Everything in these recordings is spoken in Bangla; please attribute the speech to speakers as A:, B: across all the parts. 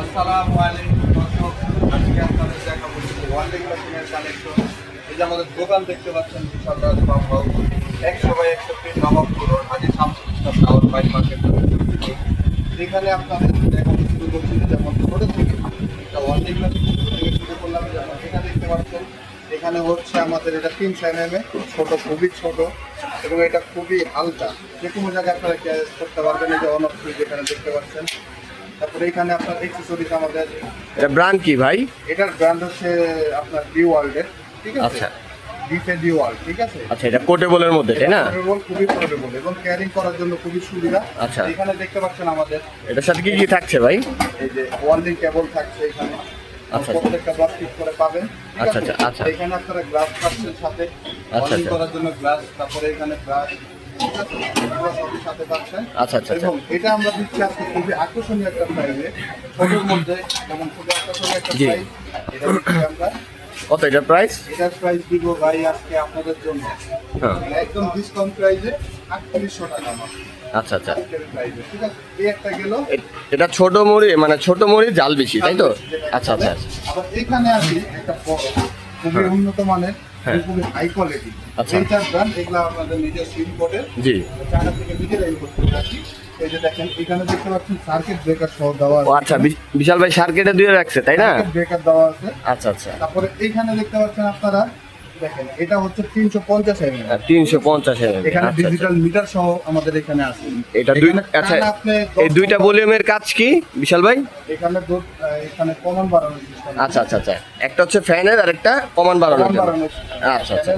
A: আসসালামু আলাইকুম দর্শক, আজকে আপনাদের দেখাবো ওয়ার্ল্ড মেশিনের কালেকশন। এই যে আমাদের দোকান দেখতে পাচ্ছেন Bishal Raj farm house, 100/100 feet Nawabpur road, Haji Shamsul Islam tower bike market. এখানে আপনাদের দেখাবো শুরু করছি যেমন ছোট থেকে একটা ওয়ার্ল্ড মেশিন থেকে শুরু করলাম। যেমন এটা দেখতে পাচ্ছেন, এখানে হচ্ছে আমাদের এটা 300 mm, ছোট, খুবই ছোট এবং এটা খুবই হালকা, যে কোনো জায়গায় আপনারা ক্যারি করতে পারবেন। এই যে অন অফ সুইচ এখানে দেখতে পাচ্ছেন। তারপরে এখানে আপনার অ্যাকসেসরিজ আমাদের,
B: এটা ব্র্যান্ড কি ভাই?
A: এটার ব্র্যান্ড হচ্ছে আপনার ডি ওয়ার্ল্ডের, ঠিক আছে?
B: আচ্ছা
A: ডিফে ডি ওয়ার্ল্ড, ঠিক আছে?
B: আচ্ছা, এটা পোর্টেবলের মধ্যে তাই না?
A: পোর্টেবল, খুবই পোর্টেবল এবং ক্যারিং করার জন্য খুবই সুবিধা।
B: আচ্ছা,
A: এখানে দেখতে পাচ্ছেন আমাদের
B: এটার সাথে কি কি থাকছে ভাই?
A: এই যে ওয়ার্ল্ডিং কেবল থাকছে এখানে।
B: আচ্ছা,
A: প্রত্যেকটা ব্লক ফিট করে পাবেন, ঠিক
B: আচ্ছা,
A: আছে?
B: আচ্ছা, আচ্ছা।
A: এখানে আপনারা গ্লাস পাচ্ছেন সাথে, ওয়ার্ল্ডিং করার জন্য গ্লাস, তারপরে এখানে ব্রাশ, ঠিক আছে? এগুলো সবই সাথে পাচ্ছেন।
B: আচ্ছা, আচ্ছা,
A: এবং এটা আমরা দিচ্ছি আজকে খুবই আকর্ষণীয় একটা প্রাইসে, ছোটোর মধ্যে যেমন খুবই আকর্ষণীয় একটা
B: জি।
A: প্রাইস। এটা দিচ্ছি আমরা,
B: কত এটার প্রাইস?
A: এটার প্রাইস দিব ভাই আজকে আপনাদের জন্য
B: হ্যাঁ,
A: একদম ডিসকাউন্ট প্রাইসে 3800 টাকা মাত্র।
B: আচ্ছা আচ্ছা।
A: আজকের প্রাইসে, ঠিক আছে? এই একটা গেল।
B: এটা ছোট মুড়ি, মানে ছোট মুড়ি জাল বেশি তাই তো? আচ্ছা আচ্ছা আচ্ছা।
A: আবার এখানে আছে একটা বড়, খুবই
B: হ্যাঁ।
A: উন্নত মানের,
B: হ্যাঁ।
A: খুবই হাই কোয়ালিটি।
B: আচ্ছা।
A: এইটার ব্র্যান্ড, এগুলো আপনাদের নিজের সিম কোডের,
B: জি।
A: চায়না থেকে নিজেরাই করতে পারছি। এই যে দেখেন এখানে দেখতে পাচ্ছেন সার্কিট ব্রেকার সহ দেওয়া
B: ও আচ্ছা, বিশাল ভাই সার্কিটে দিয়ে রাখছে তাই না?
A: ব্রেকার দেওয়া আছে।
B: আচ্ছা আচ্ছা।
A: তারপরে এইখানে দেখতে পাচ্ছেন আপনারা, দেখেন এটা হচ্ছে 350 mm,
B: 350
A: এখানে
B: আচ্ছা,
A: ডিজিটাল মিটার সহ আমাদের এখানে আছে।
B: এটা দুই,
A: এখানে
B: আচ্ছা
A: টানা আপনি
B: এই দুইটা ভলিউমের কাজ কি বিশাল ভাই?
A: এখানে কমন বাড়ানোর সিস্টেম।
B: আচ্ছা আচ্ছা আচ্ছা, একটা হচ্ছে ফ্যানের আর একটা কমান বাড়ানোর জন্য। আচ্ছা আচ্ছা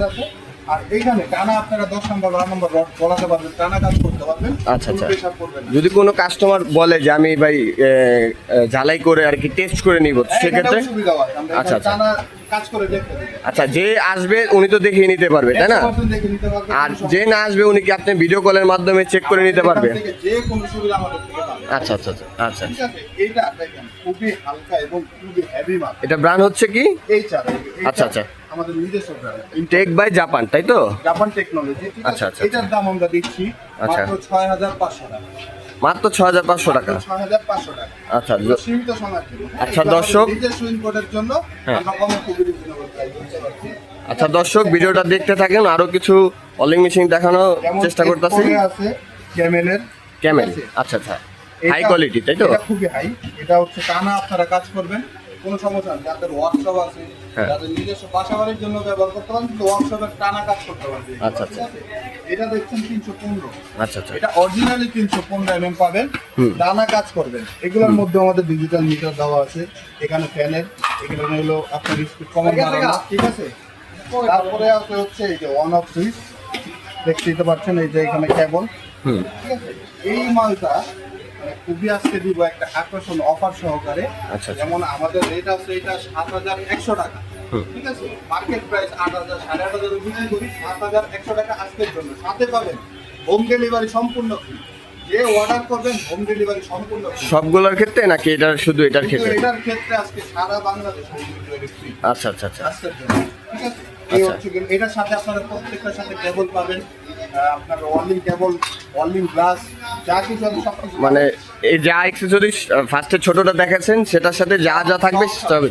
A: আর এইখানে টানা আপনারা 10 নম্বর 12 নম্বর রড বলাতে পারবেন, টানা কাজ করতে পারবেন।
B: আচ্ছা আচ্ছা।
A: কোনো pressure পড়বে না।
B: যদি কোনো কাস্টমার বলে যে আমি ভাই ঝালাই করে আর কি টেস্ট করে নিব, সেক্ষেত্রে?
A: এখানেও সুবিধা আছে, আমরা
B: আচ্ছা,
A: এখানে
B: আচ্ছা।
A: টানা কাজ করে দেখতে দিই।
B: আচ্ছা, যে আসবে উনি তো দেখিয়ে নিতে পারবে তাই না?
A: 100% দেখে নিতে পারবে।
B: আর যে না আসবে উনি কি আপনি ভিডিও কলের মাধ্যমে চেক করে নিতে পারবে?
A: এখান থেকে যে কোনো সুবিধা আমাদের থেকে পাবে।
B: আচ্ছা আচ্ছা আচ্ছা আচ্ছা।
A: ঠিক আছে? এইটা দেখেন খুবই হালকা এবং খুবই হেভি মাল।
B: এটা ব্র্যান্ড হচ্ছে কি?
A: এই চার,
B: আচ্ছা, আচ্ছা।
A: আমাদের নিজস্ব ব্র্যান্ড,
B: টেক বাই জাপান তাই তো?
A: জাপান টেকনোলজি, ঠিক
B: আচ্ছা,
A: আছে?
B: আচ্ছা,
A: এটার দাম আমরা দিচ্ছি
B: আচ্ছা।
A: মাত্র 6500 টাকা।
B: মাত্র 6500 টাকা।
A: 6500 টাকা।
B: আচ্ছা
A: সীমিত সময়ের জন্য।
B: আচ্ছা,
A: এটা
B: দর্শক।
A: আমাদের নিজের সুইং কোডের জন্য
B: হ্যাঁ।
A: আমরা কম খুবই রিজনেবল প্রাইস দিতে পারছি।
B: আচ্ছা দর্শক, ভিডিওটা দেখতে থাকেন, আরো কিছু অলিং মেশিন দেখানোর
A: যেমন
B: চেষ্টা করতেছি।
A: এরপরে আছে ক্যামেলের,
B: ক্যামেল,
A: ঠিক আছে?
B: আচ্ছা আচ্ছা, হাই
A: এটা-
B: কোয়ালিটি তাই তো?
A: এটা খুবই হাই। এটা হচ্ছে টানা আপনারা কাজ করবেন, কোনো সমস্যা নেই। যাদের ওয়ার্কশপ আছে,
B: হ্যাঁ।
A: যাদের নিজস্ব বাসাবাড়ির জন্য ব্যবহার করতে পারেন, কিন্তু ওয়ার্কশপের টানা কাজ করতে পারবে।
B: আচ্ছা,
A: ঠিক আছে? এটা দেখছেন 315,
B: আচ্ছা আচ্ছা।
A: এটা অরিজিনালি 315 mm পাবেন,
B: হুম।
A: টানা কাজ করবেন। এগুলোর মধ্যে আমাদের ডিজিটাল মিটার দেওয়া আছে, এখানে ফ্যানের, এগুলো হলো আপনার স্পিড কমান বাড়ানো, ঠিক আছে? তারপরে আছে হচ্ছে এই যে অন অফ সুইচ, দেখতেই তো পাচ্ছেন, এই যে এখানে কেবল,
B: হুম।
A: ঠিক আছে? এই মালটা মানে খুবই আজকে দিব একটা আকর্ষণ অফার সহকারে।
B: আচ্ছা, আচ্ছা।
A: যেমন আমাদের রেট আছে এটা 7100 টাকা,
B: হুম।
A: ঠিক আছে? মার্কেট প্রাইস 8000, 8500 বিক্রি করি, 7100 টাকা আজকের জন্য। সাথে পাবেন হোম ডেলিভারি সম্পূর্ণ ফ্রি। যে অর্ডার করবেন হোম ডেলিভারি সম্পূর্ণ free।
B: সবগুলোর ক্ষেত্রে নাকি এটা শুধু এটার
A: কিন্তু
B: ক্ষেত্রে?
A: এটার ক্ষেত্রে আজকে সারা বাংলাদেশ হোম ডেলিভারি ফ্রি
B: আচ্ছা আচ্ছা আচ্ছা
A: আজকের জন্য, ঠিক আছে? এই
B: আচ্ছা।
A: হচ্ছে গেল। এটার সাথে আপনারা প্রত্যেকটার সাথে কেবল পাবেন, আপনার ওয়ার্লিং কেবল, ওয়ার্লিং গ্লাস, যা কিছু আছে সব কিছু।
B: মানে এই যা অ্যাক্সেসরি ফার্স্টে ছোটটা দেখাচ্ছেন সেটার সাথে যা যা থাকবে তবে।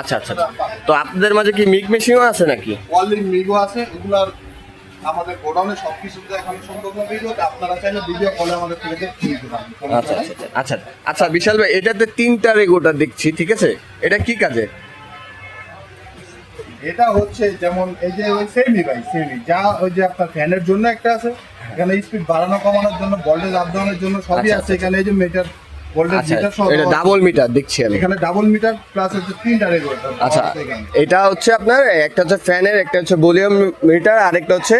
B: আচ্ছা আচ্ছা আচ্ছা। তো আপনাদের মাঝে কি মিক মেশিনও আছে নাকি?
A: ওয়ার্লিং মিগো আছে, এগুলার আমাদের গোডাউনে সবকিছু দেখানো সম্ভব না ভিডিওতে। আপনারা চাইলে ভিডিও কলে আমাদের থেকে দেখে নিতে পারেন।
B: আচ্ছা আচ্ছা আচ্ছা আচ্ছা আচ্ছা। বিশাল ভাই, এটাতে 3টা রেগোটা দেখছি, ঠিক আছে? এটা কি কাজে?
A: এটা হচ্ছে যেমন এই যে ওই সেমি ভাই, সেমি যা ওই যে আপনার ফ্যানের জন্য একটা আছে, এখানে স্পিড বাড়ানো কমানোর জন্য, ভোল্টেজ আপ ডাউনের জন্য সবই
B: আচ্ছা,
A: আছে। এখানে এই যে মিটার, ভোল্টেজ
B: আচ্ছা,
A: মিটার সহ
B: এটা ডাবল মিটার দেখছি আমি।
A: এখানে ডাবল মিটার প্লাস হচ্ছে 3টা রেগুলেটর।
B: আচ্ছা, এটা হচ্ছে আপনার একটা হচ্ছে ফ্যানের, একটা হচ্ছে ভলিউম মিটার, আর একটা হচ্ছে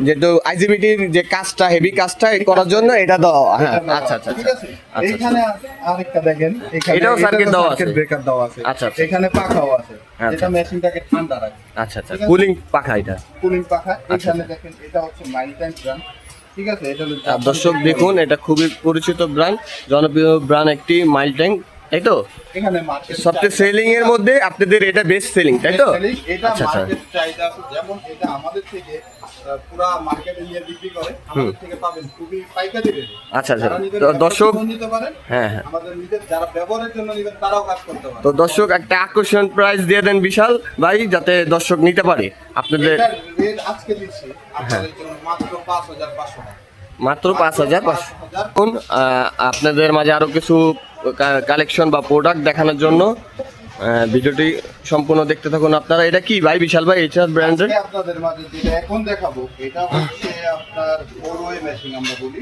B: যেহেতু আইজিবিটির যে কাজটা, হেভি কাজটা করার জন্য এটা দাও। হ্যাঁ, আচ্ছা আচ্ছা
A: ঠিক আছে?
B: আচ্ছা।
A: এইখানে আরেকটা দেখেন, এখানে
B: এটাও সার্কিট দেওয়া আছে।
A: ব্রেকার দেওয়া আছে।
B: আচ্ছা, আচ্ছা।
A: এখানে পাখাও আছে,
B: আচ্ছা।
A: যেটা মেশিনটাকে ঠান্ডা রাখে।
B: আচ্ছা আচ্ছা,
A: ঠিক আছে?
B: কুলিং পাখা এটা।
A: কুলিং পাখা।
B: আচ্ছা।
A: এখানে দেখেন এটা হচ্ছে মাইল ট্যাঙ্ক ব্র্যান্ড, ঠিক আছে? এটা হলো
B: আর দর্শক দেখুন, এটা খুবই পরিচিত ব্র্যান্ড, জনপ্রিয় ব্র্যান্ড একটি মাইল ট্যাঙ্ক, তাই তো?
A: এখানে মার্কেট
B: সবচেয়ে সেলিং এর মধ্যে আপনাদের এটা বেস্ট সেলিং তাই তো?
A: এটা
B: আচ্ছা আচ্ছা
A: মার্কেট চাহিদা আছে। যেমন এটা আমাদের থেকে পুরা মার্কেটে নিয়ে বিক্রি করে, আমাদের থেকে পাবেন খুবই পাইকারি রেটে।
B: আচ্ছা আচ্ছা।
A: যারা নিজের
B: তো
A: ব্যবসার
B: দর্শক,
A: জন্য নিতে পারেন,
B: হ্যাঁ হ্যাঁ,
A: আমাদের নিজের যারা ব্যবহারের জন্য নেবেন তারাও কাজ করতে পারে।
B: তো দর্শক একটা আকর্ষণ প্রাইস দিয়ে দেন বিশাল ভাই, যাতে দর্শক নিতে পারে আপনাদের।
A: এটার রেট আজকে দিচ্ছি আপনাদের জন্য মাত্র 5,500 টাকা।
B: মাত্র 5,500। এখন আপনাদের মাঝে আরো কিছু কালেকশন বা প্রোডাক্ট দেখানোর জন্য ভিডিওটি সম্পূর্ণ দেখতে থাকুন আপনারা। এটা কি ভাই বিশাল ভাই, এইচআর ব্র্যান্ডের?
A: আজকে আপনাদের মাঝে যেটা এখন দেখাবো এটা হচ্ছে আপনার 4-way মেশিন আমরা বলি,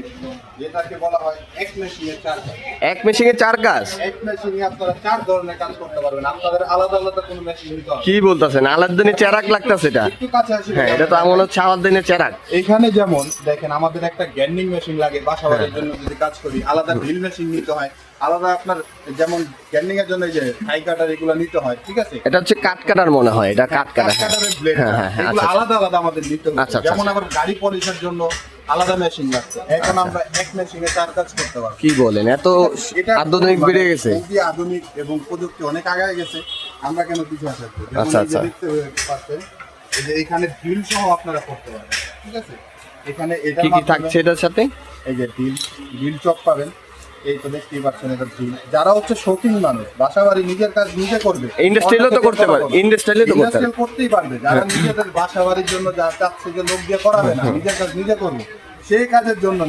A: যেটাকে বলা হয় এক মেশিনে 4 কাজ।
B: এক মেশিনে 4 কাজ?
A: এক মেশিনে আপনারা 4 ধরনের কাজ করতে পারবেন, আপনাদের আলাদা আলাদা কোনো মেশিন নিতে হবে।
B: কি বলতেছেন, আলাদিনের চেরাক লাগতেছে এটা?
A: একটু কাছে আসি।
B: হ্যাঁ, এটা তো মনে হচ্ছে আলাদিনের চেরাক।
A: এখানে যেমন দেখেন আমাদের একটা গ্যান্ডিং মেশিন লাগে বাসাবাড়ির জন্য, যদি কাজ করি আলাদা ড্রিল মেশিন নিতে হয়, আলাদা আপনার যেমন গ্যান্ডিং এর জন্য এই যে হাই কাটার এগুলো নিতে হয়, ঠিক আছে?
B: এটা হচ্ছে কাট কাটার মনে হয়, এটা কাট কাটা। হ্যাঁ
A: কাটারের ব্লেড,
B: হ্যাঁ হ্যাঁ,
A: এগুলো
B: আচ্ছা
A: আলাদা আলাদা আমাদের নিতে হবে।
B: আচ্ছা, আচ্ছা।
A: যেমন আবার গাড়ি পলিশের জন্য আলাদা মেশিন লাগছে, এখন আমরা এক মেশিনে 4 কাজ করতে পারবো।
B: কি বলেন, এত
A: এটা
B: আধুনিক বেড়ে গেছে?
A: খুবই আধুনিক এবং প্রযুক্তি অনেক আগে গেছে, আমরা কেন পিছনে থাকবো? যেমন
B: আচ্ছা,
A: এই যে
B: আচ্ছা।
A: দেখতে পাচ্ছেন, এই যে এখানে ড্রিল সহ আপনারা করতে পারবেন, ঠিক আছে? এখানে এটা
B: কি কি থাকছে এটার সাথে?
A: এই যে ড্রিল চক পাবেন, এই তো দেখতেই পাচ্ছেন এটা ড্রিল। যারা হচ্ছে শৌখিন মানুষ, বাসাবাড়ি নিজের কাজ নিজে করবে,
B: ইন্ডাস্ট্রিয়ালও তো করতে পারে, ইন্ডাস্ট্রিয়ালও তো করতে পারে।
A: ইন্ডাস্ট্রিয়াল করতেই পারবে। যারা নিজেদের বাসাবাড়ির জন্য যা চাচ্ছে যে লোক দিয়ে করাবে না, নিজের কাজ নিজে করবে, সেই কাজের জন্য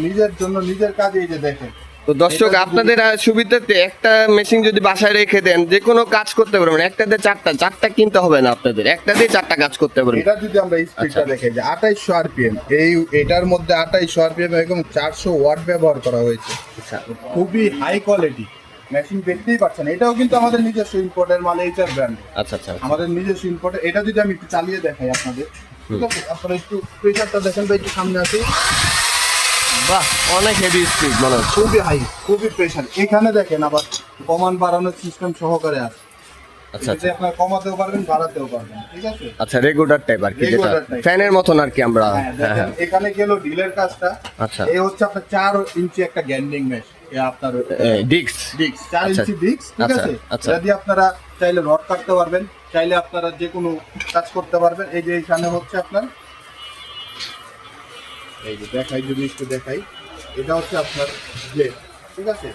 A: নিজের কাজে এই যে দেখেন।
B: তো দর্শক, আপনাদের সুবিধাতে একটা মেশিন যদি বাসায় রেখে দেন, যে কোনো কাজ করতে পারবেন। একটা দিয়ে চারটা কিনতে হবে না আপনাদের, একটা দিয়ে 4টা কাজ করতে পারবেন।
A: এটা যদি আমরা স্পিডটা দেখে যে 2800 আরপিএম, এটার মধ্যে 2800 আরপিএম এবং 400 ওয়াট ব্যবহার করা হয়েছে।
B: আচ্ছা,
A: খুবই হাই কোয়ালিটি মেশিন, দেখতেই পাচ্ছেন। এটাও কিন্তু আমাদের নিজস্ব ইম্পোর্টের মাল, এইচআর ব্র্যান্ড,
B: আচ্ছা আচ্ছা।
A: আমাদের নিজস্ব ইম্পোর্টের। এটা যদি আমি একটু চালিয়ে দেখাই আপনাদের, ঠিক আছে? আপনারা একটু প্রেসারটা দেখেন, একটু সামনে আসি।
B: বাহ, অনেক হেভি স্পিড মনে হচ্ছে।
A: খুবই হাই, খুবই প্রেসার। এখানে দেখেন আবার কমান বাড়ানোর সিস্টেম সহকারে আছে।
B: আচ্ছা
A: এটাতে আপনারা কমাতেও পারবেন, বাড়াতেও পারবেন, ঠিক আছে?
B: আচ্ছা, রেগুলার টাইপ আর কি, যেটা
A: Regular type।
B: ফ্যানের মতন আর কি আমরা।
A: হ্যাঁ,
B: হ্যাঁ
A: দেখেন এখানে গেল ডিলের কাজটা।
B: আচ্ছা।
A: এই হচ্ছে আপনার 4 ইঞ্চি একটা গ্যান্ডিং মেশ, আপনার
B: ডিক্স।
A: 4
B: আচ্ছা,
A: ইঞ্চি ডিস্ক, ঠিক
B: আচ্ছা,
A: আছে?
B: আচ্ছা।
A: এটা দিয়ে আপনারা চাইলে রড কাটতে পারবেন, চাইলে আপনারা যে কোনো কাজ করতে পারবেন। এই যে এখানে হচ্ছে আপনার, এই যে দেখাই, যদি একটু দেখাই, এটা হচ্ছে আপনার ব্লেড, ঠিক আছে?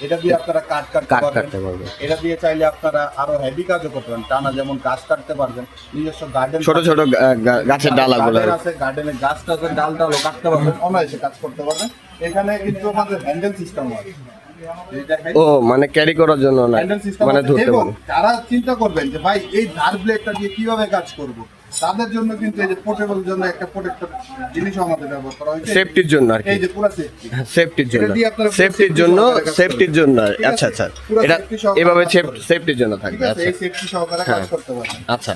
A: এটা দিয়ে আপনারা কাট
B: কাট
A: কাটতে
B: কাটতে পারবেন।
A: এটা দিয়ে চাইলে আপনারা আরো হেভি কাজও করতে পারেন, টানা যেমন গাছ কাটতে পারবেন, নিজস্ব গার্ডেন
B: ছোট ছোট গাছের ডালাগুলো।
A: গার্ডেন আছে, গার্ডেনে গাছ টাছের ডাল টালও কাটতে পারবেন, অনায়াসে কাজ করতে পারবেন। এখানে কিন্তু আমাদের হ্যান্ডেল সিস্টেম আছে, এই দেখাই,
B: ও মানে ক্যারি করার জন্য না,
A: হ্যান্ডেল সিস্টেম
B: মানে ধরতে
A: এবং
B: পারবেন।
A: যারা চিন্তা করবেন যে ভাই এই ধার ব্লেডটা দিয়ে কিভাবে কাজ করব, তাদের জন্য কিন্তু এই যে পোর্টেবল জন্য একটা প্রোটেক্টর জিনিস আমাদের ব্যবহার করা হয়েছে,
B: সেফটির জন্য আর কি।
A: এই যে পুরো সেফটি।
B: সেফটির জন্য,
A: এটা দিয়ে আপনারা পুরো
B: সেফটির
A: safety
B: জন্য,
A: সহকারে কাজ
B: সেফটির
A: করবেন।
B: জন্য।
A: ঠিক আছে?
B: আচ্ছা আচ্ছা,
A: পুরো
B: এটা
A: safety সহকারে
B: এভাবে
A: কাজ করবেন।
B: সেফটির জন্য
A: ঠিক
B: থাকবে।
A: আছে,
B: আচ্ছা
A: এই সেফটি সহকারে কাজ করতে পারবেন।
B: আচ্ছা।